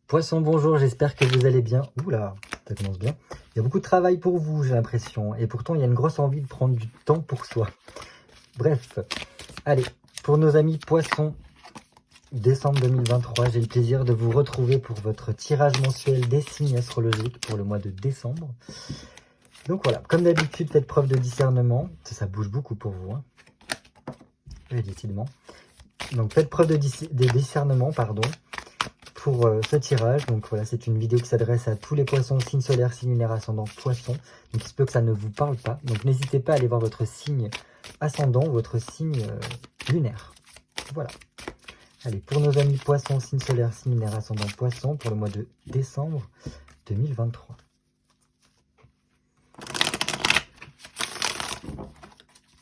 Poisson, bonjour, j'espère que vous allez bien. Oula, ça commence bien. Il y a beaucoup de travail pour vous, j'ai l'impression. Et pourtant, il y a une grosse envie de prendre du temps pour soi. Bref, allez, pour nos amis poissons, décembre 2023, j'ai le plaisir de vous retrouver pour votre tirage mensuel des signes astrologiques pour le mois de décembre. Donc voilà, comme d'habitude, faites preuve de discernement. Ça bouge beaucoup pour vous, hein. Oui, décidément. Donc faites preuve de discernement, pardon, pour ce tirage. Donc voilà, c'est une vidéo qui s'adresse à tous les poissons, signe solaire, signe lunaire, ascendant, poisson. Donc il se peut que ça ne vous parle pas. Donc n'hésitez pas à aller voir votre signe ascendant ou votre signe lunaire. Voilà. Allez, pour nos amis poissons, signe solaire, signe lunaire, ascendant, poisson, pour le mois de décembre 2023.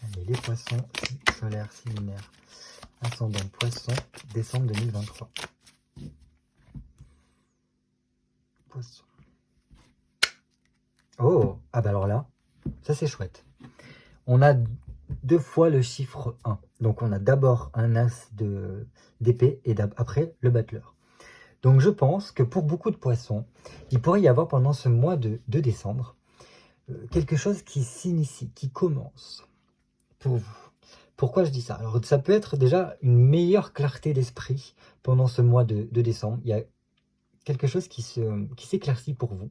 Allez, les poissons, signe solaire, signe lunaire, ascendant, poisson, décembre 2023. Poisson. Oh, ah bah alors là, ça c'est chouette. On a deux fois le chiffre 1. Donc on a d'abord un as d'épée et après le battleur. Donc je pense que pour beaucoup de poissons, il pourrait y avoir pendant ce mois de décembre quelque chose qui s'initie, qui commence pour vous. Pourquoi je dis ça? Alors ça peut être déjà une meilleure clarté d'esprit pendant ce mois de décembre. Il y a quelque chose qui s'éclaircit pour vous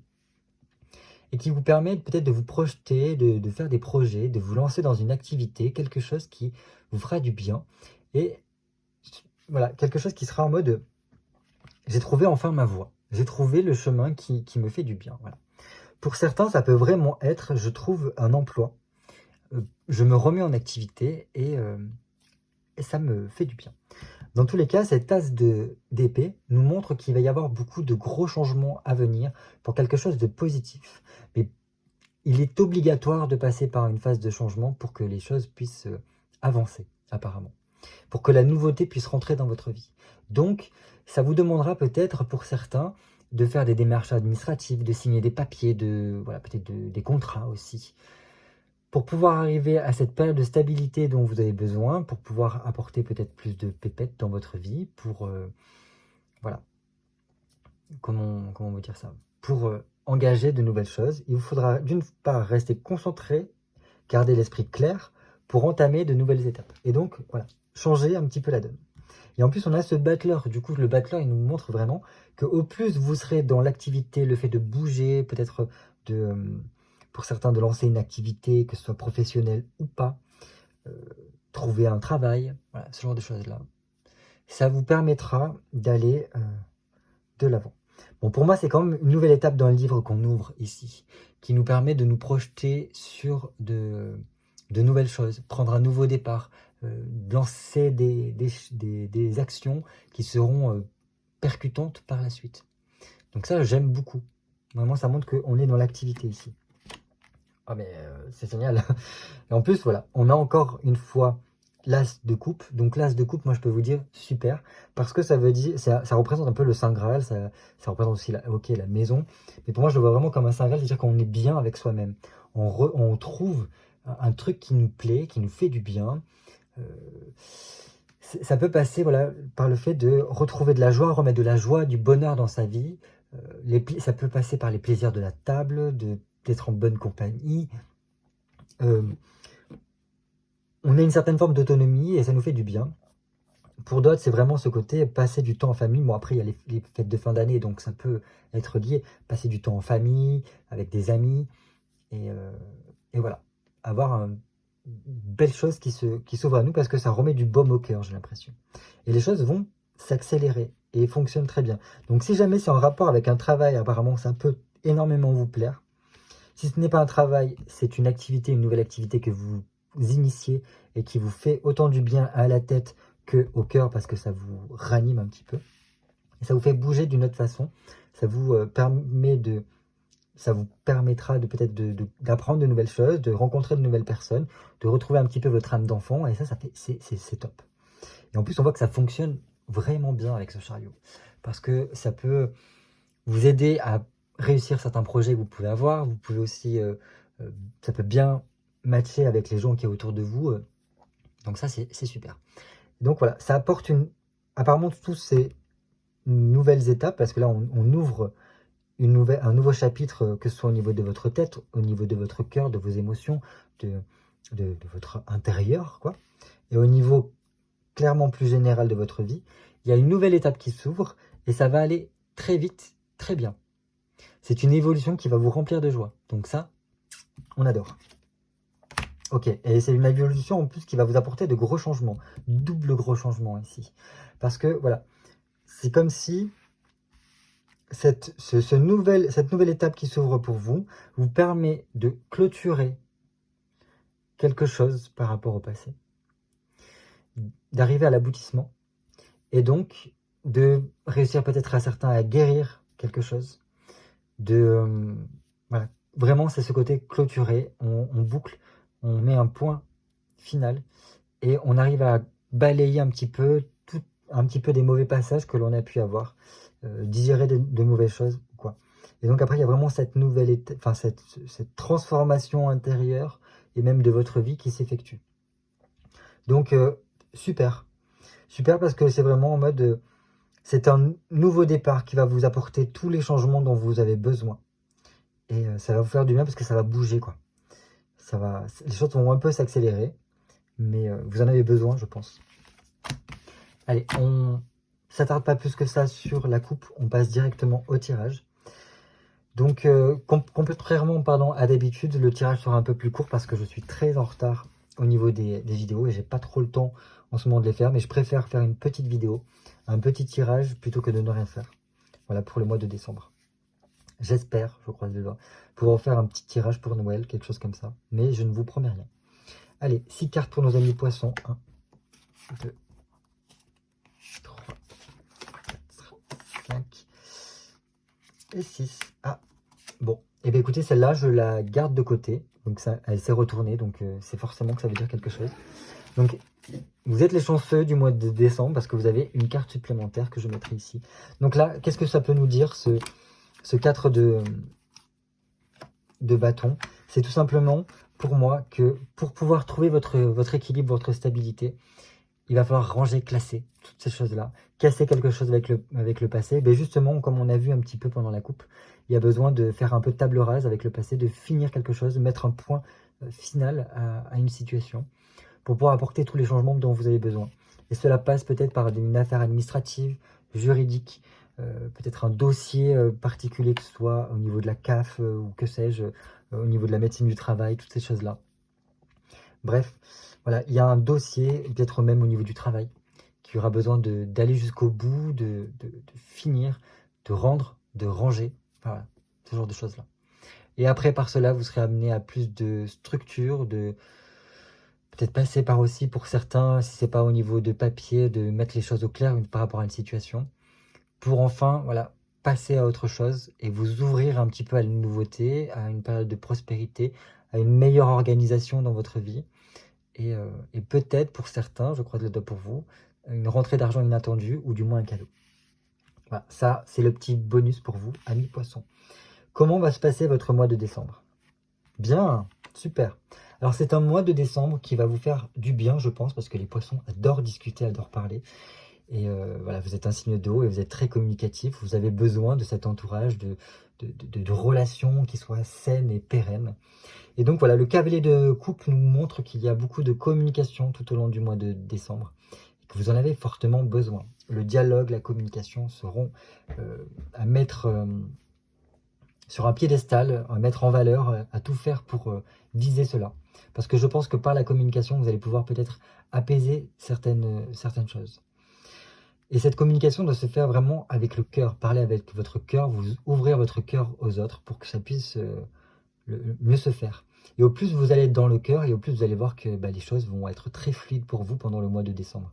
et qui vous permet peut-être de vous projeter, de faire des projets, de vous lancer dans une activité, quelque chose qui vous fera du bien. Et voilà, quelque chose qui sera en mode j'ai trouvé enfin ma voie, j'ai trouvé le chemin qui me fait du bien. Voilà. Pour certains, ça peut vraiment être je trouve un emploi, je me remets en activité et ça me fait du bien. Dans tous les cas, cette tasse d'épée nous montre qu'il va y avoir beaucoup de gros changements à venir pour quelque chose de positif. Mais il est obligatoire de passer par une phase de changement pour que les choses puissent avancer, apparemment. Pour que la nouveauté puisse rentrer dans votre vie. Donc, ça vous demandera peut-être, pour certains, de faire des démarches administratives, de signer des papiers, voilà, peut-être des contrats aussi. Pour pouvoir arriver à cette période de stabilité dont vous avez besoin, pour pouvoir apporter peut-être plus de pépettes dans votre vie, pour, voilà, comment vous dire ça, pour engager de nouvelles choses, il vous faudra d'une part rester concentré, garder l'esprit clair, pour entamer de nouvelles étapes. Et donc, voilà, changer un petit peu la donne. Et en plus, on a ce battleur. Du coup, le battleur, il nous montre vraiment qu'au plus vous serez dans l'activité, le fait de bouger, peut-être pour certains de lancer une activité, que ce soit professionnelle ou pas, trouver un travail, voilà, ce genre de choses-là. Ça vous permettra d'aller de l'avant. Bon, pour moi, c'est quand même une nouvelle étape dans le livre qu'on ouvre ici, qui nous permet de nous projeter sur de nouvelles choses, prendre un nouveau départ, lancer des actions qui seront percutantes par la suite. Donc ça, j'aime beaucoup. Vraiment, ça montre qu'on est dans l'activité ici. Ah mais c'est génial. Et en plus, voilà, on a encore une fois l'as de coupe. Donc l'as de coupe, moi je peux vous dire super, parce que ça veut dire, ça représente un peu le Saint Graal, ça représente aussi la maison. Mais pour moi, je le vois vraiment comme un Saint Graal, c'est-à-dire qu'on est bien avec soi-même. On trouve un truc qui nous plaît, qui nous fait du bien. Ça peut passer voilà, par le fait de retrouver de la joie, remettre de la joie, du bonheur dans sa vie. Ça peut passer par les plaisirs de la table, d'être en bonne compagnie. On a une certaine forme d'autonomie et ça nous fait du bien. Pour d'autres, c'est vraiment ce côté passer du temps en famille. Bon, après, il y a les fêtes de fin d'année, donc ça peut être lié. Passer du temps en famille, avec des amis. Et voilà. Avoir une belle chose qui s'ouvre à nous parce que ça remet du baume au cœur, j'ai l'impression. Et les choses vont s'accélérer et fonctionnent très bien. Donc si jamais c'est en rapport avec un travail, apparemment, ça peut énormément vous plaire. Si ce n'est pas un travail, c'est une activité, une nouvelle activité que vous initiez et qui vous fait autant du bien à la tête qu'au cœur parce que ça vous ranime un petit peu. Et ça vous fait bouger d'une autre façon. Ça vous ça vous permettra de peut-être d'apprendre de nouvelles choses, de rencontrer de nouvelles personnes, de retrouver un petit peu votre âme d'enfant. Et ça c'est top. Et en plus, on voit que ça fonctionne vraiment bien avec ce chariot. Parce que ça peut vous aider à réussir certains projets que vous pouvez avoir. Vous pouvez aussi, ça peut bien matcher avec les gens qui sont autour de vous. Donc ça, c'est super. Donc voilà, ça apporte apparemment, tous ces nouvelles étapes, parce que là, on ouvre un nouveau chapitre, que ce soit au niveau de votre tête, au niveau de votre cœur, de vos émotions, de votre intérieur, quoi. Et au niveau clairement plus général de votre vie, il y a une nouvelle étape qui s'ouvre et ça va aller très vite, très bien. C'est une évolution qui va vous remplir de joie. Donc ça, on adore. Ok, et c'est une évolution en plus qui va vous apporter de gros changements, double gros changement ici. Parce que voilà, c'est comme si cette nouvelle étape qui s'ouvre pour vous vous permet de clôturer quelque chose par rapport au passé, d'arriver à l'aboutissement, et donc de réussir peut-être à certains à guérir quelque chose, voilà, vraiment c'est ce côté clôturé, on boucle, on met un point final, et on arrive à balayer un petit peu des mauvais passages que l'on a pu avoir, digérer de mauvaises choses, quoi. Et donc après, il y a vraiment cette nouvelle étape, enfin cette transformation intérieure et même de votre vie qui s'effectue. Donc super, super, parce que c'est vraiment en mode, c'est un nouveau départ qui va vous apporter tous les changements dont vous avez besoin. Et ça va vous faire du bien parce que ça va bouger, quoi. Les choses vont un peu s'accélérer, mais vous en avez besoin, je pense. Allez, on s'attarde pas plus que ça sur la coupe, on passe directement au tirage. Donc, contrairement à d'habitude, le tirage sera un peu plus court parce que je suis très en retard au niveau des vidéos et j'ai pas trop le temps en ce moment de les faire, mais je préfère faire une petite vidéo, un petit tirage plutôt que de ne rien faire. Voilà pour le mois de décembre. J'espère, je croise les doigts, pouvoir faire un petit tirage pour Noël, quelque chose comme ça, mais je ne vous promets rien. Allez, 6 cartes pour nos amis poissons. 1, 2, 3, 4, 5 et 6. Ah, bon. Et bien écoutez, celle-là, je la garde de côté. Donc ça, elle s'est retournée, donc c'est forcément que ça veut dire quelque chose. Donc, vous êtes les chanceux du mois de décembre parce que vous avez une carte supplémentaire que je mettrai ici. Donc là, qu'est-ce que ça peut nous dire, ce 4 de bâton? C'est tout simplement, pour moi, que pour pouvoir trouver votre équilibre, votre stabilité, il va falloir ranger, classer toutes ces choses-là, casser quelque chose avec le passé. Mais justement, comme on a vu un petit peu pendant la coupe, il y a besoin de faire un peu de table rase avec le passé, de finir quelque chose, de mettre un point final à une situation pour pouvoir apporter tous les changements dont vous avez besoin. Et cela passe peut-être par une affaire administrative, juridique, peut-être un dossier particulier, que ce soit au niveau de la CAF ou que sais-je, au niveau de la médecine du travail, toutes ces choses-là. Bref, voilà, il y a un dossier, peut-être même au niveau du travail, qui aura besoin d'aller jusqu'au bout, de finir, de rendre, de ranger, voilà, ce genre de choses-là. Et après, par cela, vous serez amené à plus de structure, de peut-être passer par aussi, pour certains, si c'est pas au niveau de papier, de mettre les choses au clair par rapport à une situation, pour enfin, voilà, passer à autre chose et vous ouvrir un petit peu à la nouveauté, à une période de prospérité, à une meilleure organisation dans votre vie. Et peut-être pour certains, je croise le doigt pour vous, une rentrée d'argent inattendue ou du moins un cadeau. Voilà, ça c'est le petit bonus pour vous, amis poissons. Comment va se passer votre mois de décembre? Bien, super. Alors c'est un mois de décembre qui va vous faire du bien, je pense, parce que les poissons adorent discuter, adorent parler. Et voilà, vous êtes un signe d'eau et vous êtes très communicatif. Vous avez besoin de cet entourage, de relations qui soient saines et pérennes. Et donc voilà, le cavalier de coupe nous montre qu'il y a beaucoup de communication tout au long du mois de décembre, et que vous en avez fortement besoin. Le dialogue, la communication seront à mettre sur un piédestal, à mettre en valeur, à tout faire pour viser cela. Parce que je pense que par la communication, vous allez pouvoir peut-être apaiser certaines choses. Et cette communication doit se faire vraiment avec le cœur, parler avec votre cœur, vous ouvrir votre cœur aux autres pour que ça puisse mieux se faire. Et au plus vous allez être dans le cœur, et au plus vous allez voir que les choses vont être très fluides pour vous pendant le mois de décembre.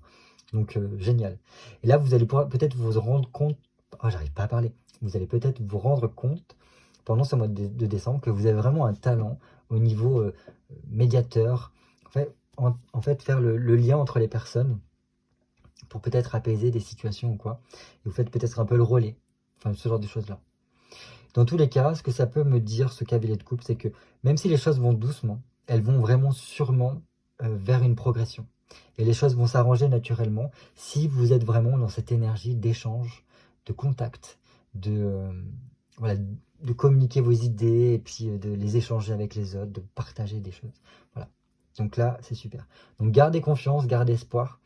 Donc génial. Et là vous allez peut-être vous rendre compte, oh j'arrive pas à parler, vous allez peut-être vous rendre compte pendant ce mois de décembre que vous avez vraiment un talent au niveau médiateur, en fait faire le lien entre les personnes pour peut-être apaiser des situations ou quoi. Et vous faites peut-être un peu le relais, enfin ce genre de choses là. Dans tous les cas, ce que ça peut me dire, ce cavalier de coupe, c'est que même si les choses vont doucement, elles vont vraiment sûrement vers une progression. Et les choses vont s'arranger naturellement si vous êtes vraiment dans cette énergie d'échange, contact, voilà, de communiquer vos idées et puis de les échanger avec les autres, de partager des choses. Voilà. Donc là, c'est super. Donc gardez confiance, gardez espoir,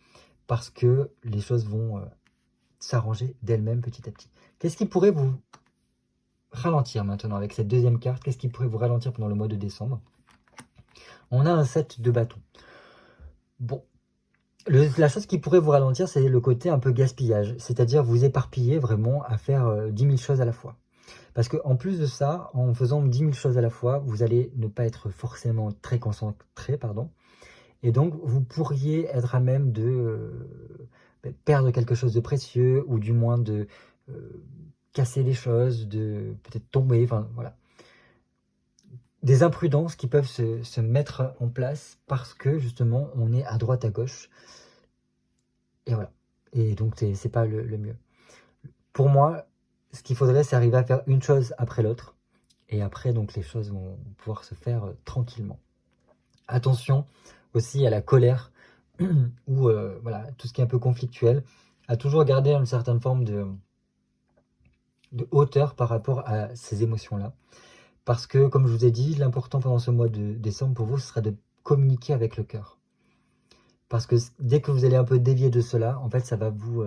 parce que les choses vont s'arranger d'elles-mêmes petit à petit. Qu'est-ce qui pourrait vous ralentir maintenant avec cette deuxième carte? Qu'est-ce qui pourrait vous ralentir pendant le mois de décembre? On a un 7 de bâton. Bon, la chose qui pourrait vous ralentir, c'est le côté un peu gaspillage, c'est-à-dire vous éparpiller vraiment à faire 10 000 choses à la fois. Parce qu'en plus de ça, en faisant 10 000 choses à la fois, vous allez ne pas être forcément très concentré, pardon, et donc vous pourriez être à même de perdre quelque chose de précieux, ou du moins de casser les choses, de peut-être tomber, enfin voilà. Des imprudences qui peuvent se mettre en place parce que justement on est à droite à gauche, et voilà, et donc c'est pas le mieux. Pour moi, ce qu'il faudrait, c'est arriver à faire une chose après l'autre, et après donc les choses vont pouvoir se faire tranquillement. Attention aussi à la colère ou voilà, tout ce qui est un peu conflictuel, à toujours garder une certaine forme de hauteur par rapport à ces émotions-là. Parce que, comme je vous ai dit, l'important pendant ce mois de décembre pour vous, ce sera de communiquer avec le cœur. Parce que dès que vous allez un peu dévier de cela, en fait, ça va vous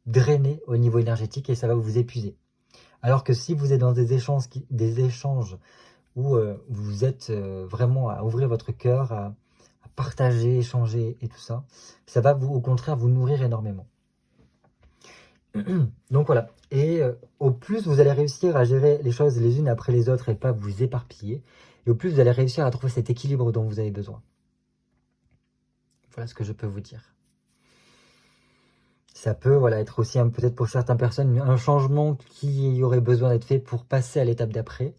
drainer au niveau énergétique et ça va vous épuiser. Alors que si vous êtes dans des échanges où vous êtes vraiment à ouvrir votre cœur, à partager, échanger et tout ça, ça va au contraire vous nourrir énormément. Donc voilà, et au plus vous allez réussir à gérer les choses les unes après les autres et pas vous éparpiller, et au plus vous allez réussir à trouver cet équilibre dont vous avez besoin. Voilà ce que je peux vous dire. Ça peut voilà, être aussi peut-être pour certaines personnes un changement qui aurait besoin d'être fait pour passer à l'étape d'après,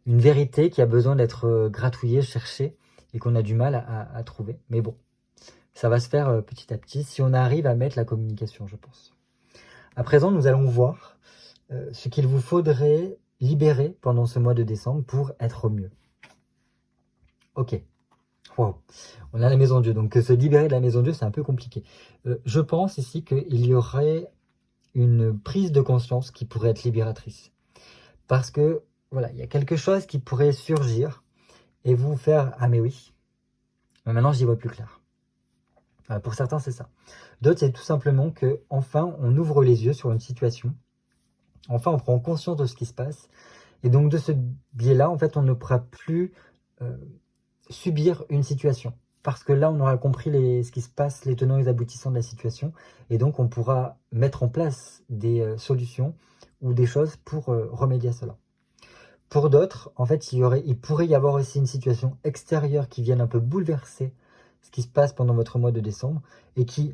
une vérité qui a besoin d'être gratouillée, cherchée, et qu'on a du mal à trouver. Mais bon, ça va se faire petit à petit si on arrive à mettre la communication, je pense. À présent, nous allons voir ce qu'il vous faudrait libérer pendant ce mois de décembre pour être au mieux. Ok. Wow. On a la maison Dieu, donc se libérer de la maison Dieu, c'est un peu compliqué. Je pense ici qu'il y aurait une prise de conscience qui pourrait être libératrice. Parce que, voilà, il y a quelque chose qui pourrait surgir et vous faire « Ah mais oui, mais maintenant j'y vois plus clair ». Pour certains, c'est ça. D'autres, c'est tout simplement que enfin on ouvre les yeux sur une situation. Enfin, on prend conscience de ce qui se passe. Et donc, de ce biais-là, en fait, on ne pourra plus subir une situation. Parce que là, on aura compris ce qui se passe, les tenants et les aboutissants de la situation. Et donc, on pourra mettre en place des solutions ou des choses pour remédier à cela. Pour d'autres, en fait, il pourrait y avoir aussi une situation extérieure qui vienne un peu bouleverser ce qui se passe pendant votre mois de décembre et qui,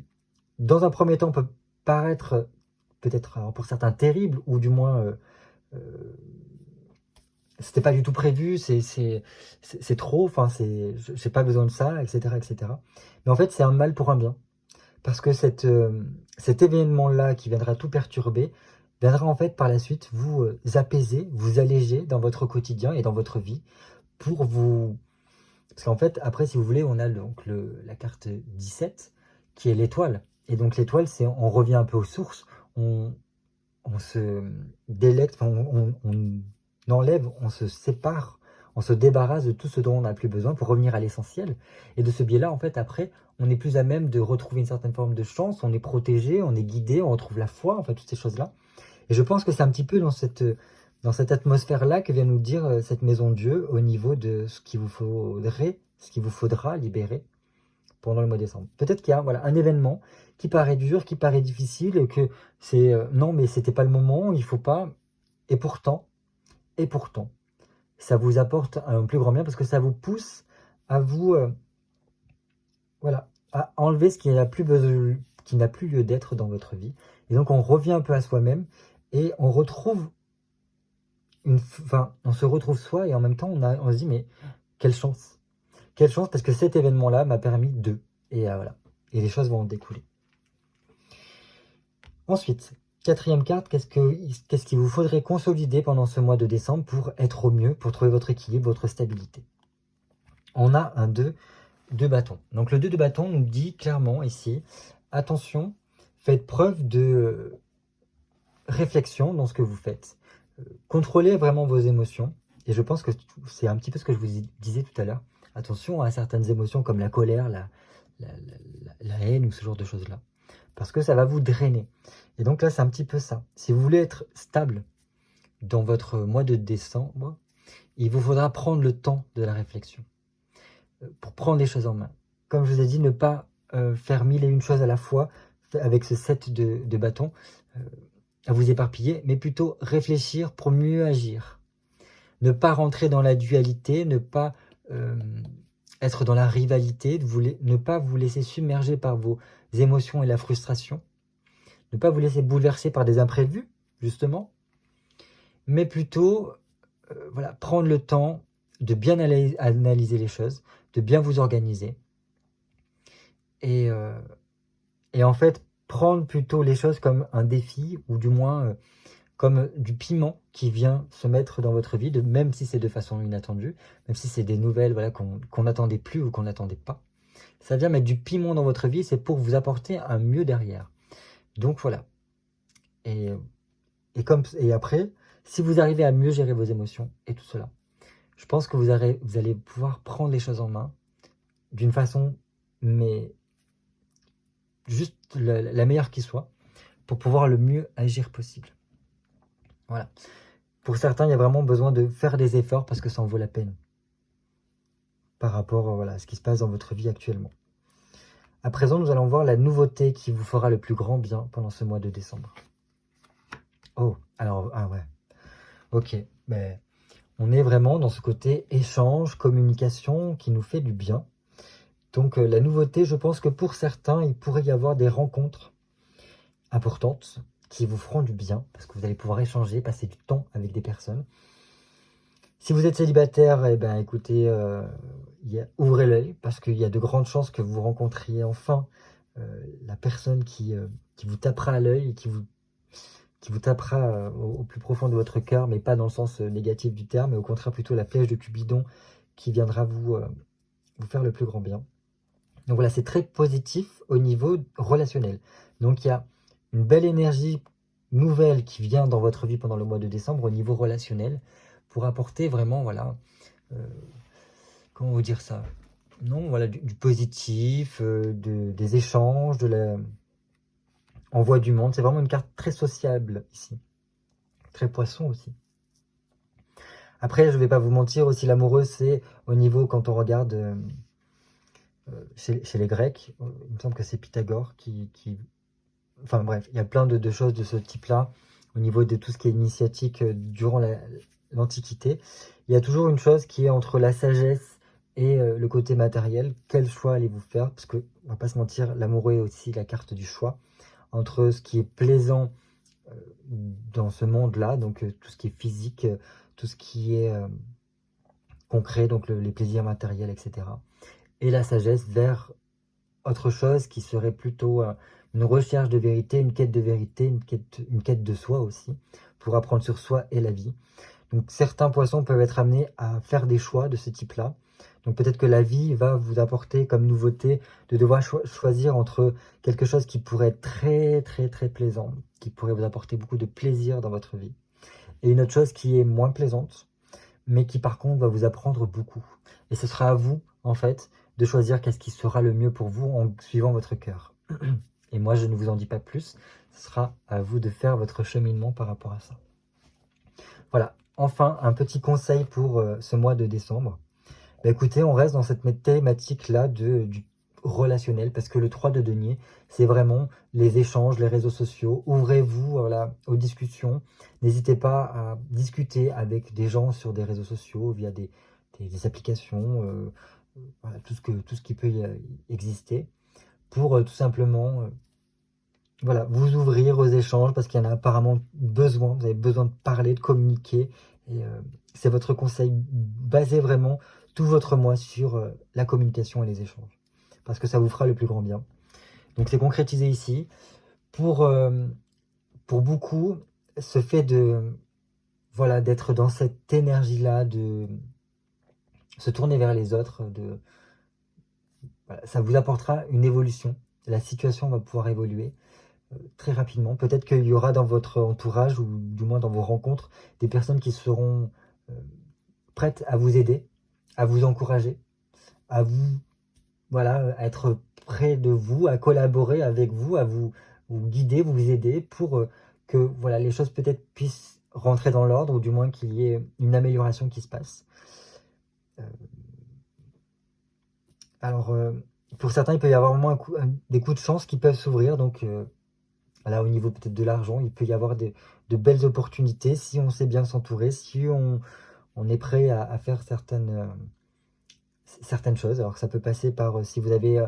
dans un premier temps, peut paraître peut-être pour certains terrible, ou du moins c'était pas du tout prévu, c'est trop, enfin j'ai pas besoin de ça, etc., etc. Mais en fait c'est un mal pour un bien, parce que cet événement-là qui viendra tout perturber, viendra en fait par la suite vous apaiser, vous alléger dans votre quotidien et dans votre vie, pour vous... Parce qu'en fait, après, si vous voulez, on a donc la carte 17, qui est l'étoile. Et donc l'étoile, c'est on revient un peu aux sources, on se délecte, enfin, on enlève, on se sépare, on se débarrasse de tout ce dont on n'a plus besoin pour revenir à l'essentiel. Et de ce biais-là, en fait, après, on est plus à même de retrouver une certaine forme de chance, on est protégé, on est guidé, on retrouve la foi, enfin, toutes ces choses-là. Et je pense que c'est un petit peu dans cette atmosphère-là que vient nous dire cette maison de Dieu au niveau de ce qu'il vous faudra libérer pendant le mois de décembre. Peut-être qu'il y a voilà, un événement qui paraît dur, qui paraît difficile, que c'est non mais c'était pas le moment, il faut pas, et pourtant, ça vous apporte un plus grand bien parce que ça vous pousse à vous, voilà, à enlever ce qui n'a plus besoin, qui n'a plus lieu d'être dans votre vie. Et donc on revient un peu à soi-même et on retrouve on se retrouve soi et en même temps on se dit mais quelle chance parce que cet événement-là m'a permis de, et voilà, et les choses vont en découler. Ensuite, quatrième carte, qu'est-ce qu'il vous faudrait consolider pendant ce mois de décembre pour être au mieux, pour trouver votre équilibre, votre stabilité? On a un 2 de bâton. Donc le 2 de bâton nous dit clairement ici, attention, faites preuve de réflexion dans ce que vous faites. Contrôlez vraiment vos émotions. Et je pense que c'est un petit peu ce que je vous disais tout à l'heure. Attention à certaines émotions comme la colère, la haine ou ce genre de choses-là. Parce que ça va vous drainer. Et donc là, c'est un petit peu ça. Si vous voulez être stable dans votre mois de décembre, il vous faudra prendre le temps de la réflexion. Pour prendre les choses en main. Comme je vous ai dit, ne pas faire mille et une choses à la fois avec ce set de bâtons, à vous éparpiller, mais plutôt réfléchir pour mieux agir. Ne pas rentrer dans la dualité, ne pas être dans la rivalité, ne pas vous laisser submerger par vos émotions et la frustration, ne pas vous laisser bouleverser par des imprévus, justement, mais plutôt voilà, prendre le temps de bien analyser les choses, de bien vous organiser, et en fait, prendre plutôt les choses comme un défi, ou du moins comme du piment qui vient se mettre dans votre vie, même si c'est de façon inattendue, même si c'est des nouvelles voilà, qu'on n'attendait plus ou qu'on n'attendait pas. Ça vient mettre du piment dans votre vie, c'est pour vous apporter un mieux derrière. Donc voilà. Et après, si vous arrivez à mieux gérer vos émotions et tout cela, je pense que vous allez pouvoir prendre les choses en main d'une façon, mais juste la meilleure qui soit, pour pouvoir le mieux agir possible. Voilà. Pour certains, il y a vraiment besoin de faire des efforts parce que ça en vaut la peine par rapport voilà, à ce qui se passe dans votre vie actuellement. À présent, nous allons voir la nouveauté qui vous fera le plus grand bien pendant ce mois de décembre. Oh, alors, ah ouais. Ok, mais on est vraiment dans ce côté échange, communication qui nous fait du bien. Donc la nouveauté, je pense que pour certains, il pourrait y avoir des rencontres importantes qui vous feront du bien parce que vous allez pouvoir échanger, passer du temps avec des personnes. Si vous êtes célibataire, eh ben, écoutez, ouvrez l'œil parce qu'il y a de grandes chances que vous rencontriez enfin la personne qui vous tapera à l'œil et qui vous tapera au plus profond de votre cœur, mais pas dans le sens négatif du terme, mais au contraire plutôt la flèche de Cupidon qui viendra vous faire le plus grand bien. Donc voilà, c'est très positif au niveau relationnel. Donc il y a une belle énergie nouvelle qui vient dans votre vie pendant le mois de décembre au niveau relationnel pour apporter vraiment, voilà, comment vous dire ça? Non, voilà, du positif, des échanges, on voit du monde. C'est vraiment une carte très sociable ici. Très poisson aussi. Après, je ne vais pas vous mentir, aussi l'amoureux, c'est au niveau, quand on regarde chez les Grecs, il me semble que c'est Pythagore enfin bref, il y a plein de choses de ce type-là, au niveau de tout ce qui est initiatique durant l'Antiquité. Il y a toujours une chose qui est entre la sagesse et le côté matériel. Quel choix allez-vous faire? Parce que, on va pas se mentir, l'amoureux est aussi la carte du choix, entre ce qui est plaisant dans ce monde-là, donc tout ce qui est physique, tout ce qui est concret, donc les plaisirs matériels, etc. Et la sagesse vers autre chose qui serait plutôt une recherche de vérité, une quête de vérité, une quête de soi aussi, pour apprendre sur soi et la vie. Donc certains poissons peuvent être amenés à faire des choix de ce type-là. Donc peut-être que la vie va vous apporter comme nouveauté de devoir choisir entre quelque chose qui pourrait être très très très plaisant, qui pourrait vous apporter beaucoup de plaisir dans votre vie, et une autre chose qui est moins plaisante, mais qui par contre va vous apprendre beaucoup. Et ce sera à vous, en fait, de choisir qu'est-ce qui sera le mieux pour vous en suivant votre cœur. Et moi, je ne vous en dis pas plus, ce sera à vous de faire votre cheminement par rapport à ça. Voilà, enfin, un petit conseil pour ce mois de décembre. Bah, écoutez, on reste dans cette thématique-là du relationnel, parce que le 3 de denier, c'est vraiment les échanges, les réseaux sociaux. Ouvrez-vous voilà, aux discussions. N'hésitez pas à discuter avec des gens sur des réseaux sociaux, via des applications, voilà, tout ce qui peut exister, pour tout simplement voilà, vous ouvrir aux échanges, parce qu'il y en a apparemment besoin. Vous avez besoin de parler, de communiquer. Et c'est votre conseil. Basez vraiment tout votre mois sur la communication et les échanges, parce que ça vous fera le plus grand bien. Donc c'est concrétisé ici. Pour beaucoup, ce fait voilà, d'être dans cette énergie-là, de se tourner vers les autres, voilà, ça vous apportera une évolution. La situation va pouvoir évoluer, très rapidement. Peut-être qu'il y aura dans votre entourage, ou du moins dans vos rencontres, des personnes qui seront prêtes à vous aider, à vous encourager, à vous, voilà, à être près de vous, à collaborer avec vous, à vous guider, vous aider pour que voilà, les choses peut-être puissent rentrer dans l'ordre, ou du moins qu'il y ait une amélioration qui se passe. Alors, pour certains, il peut y avoir vraiment des coups de chance qui peuvent s'ouvrir. Donc, là, au niveau peut-être de l'argent, il peut y avoir de belles opportunités si on sait bien s'entourer, si on est prêt à faire certaines choses. Alors, ça peut passer par, si vous avez,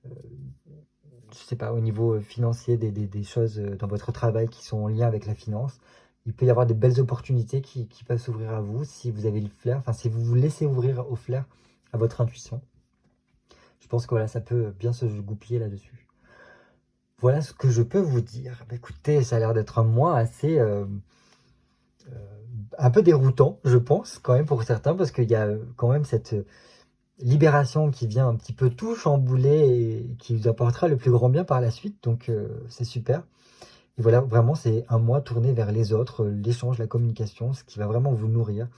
je sais pas, au niveau financier, des choses dans votre travail qui sont en lien avec la finance. Il peut y avoir de belles opportunités qui peuvent s'ouvrir à vous si vous avez le flair, enfin, si vous vous laissez ouvrir au flair, à votre intuition. Je pense que voilà, ça peut bien se goupiller là-dessus. Voilà ce que je peux vous dire. Bah, écoutez, ça a l'air d'être un mois assez un peu déroutant, je pense, quand même pour certains, parce qu'il y a quand même cette libération qui vient un petit peu tout chambouler et qui vous apportera le plus grand bien par la suite. Donc c'est super. Et voilà, vraiment, c'est un mois tourné vers les autres, l'échange, la communication, ce qui va vraiment vous nourrir.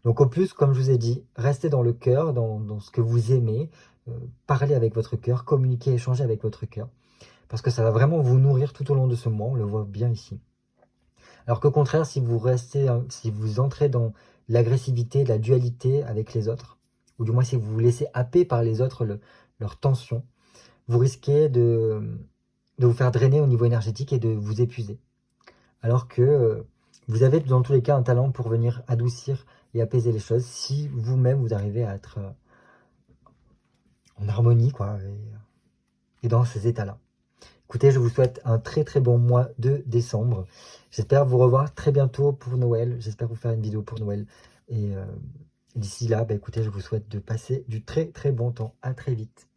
Donc au plus, comme je vous ai dit, restez dans le cœur, dans ce que vous aimez, parlez avec votre cœur, communiquez, échangez avec votre cœur. Parce que ça va vraiment vous nourrir tout au long de ce mois, on le voit bien ici. Alors qu'au contraire, si vous entrez dans l'agressivité, la dualité avec les autres, ou du moins si vous vous laissez happer par les autres, leur tension, vous risquez de vous faire drainer au niveau énergétique et de vous épuiser. Alors que vous avez dans tous les cas un talent pour venir adoucir et apaiser les choses si vous-même vous arrivez à être en harmonie, quoi, et dans ces états-là. Écoutez, je vous souhaite un très très bon mois de décembre. J'espère vous revoir très bientôt pour Noël. J'espère vous faire une vidéo pour Noël. Et d'ici là, écoutez, je vous souhaite de passer du très très bon temps. À très vite.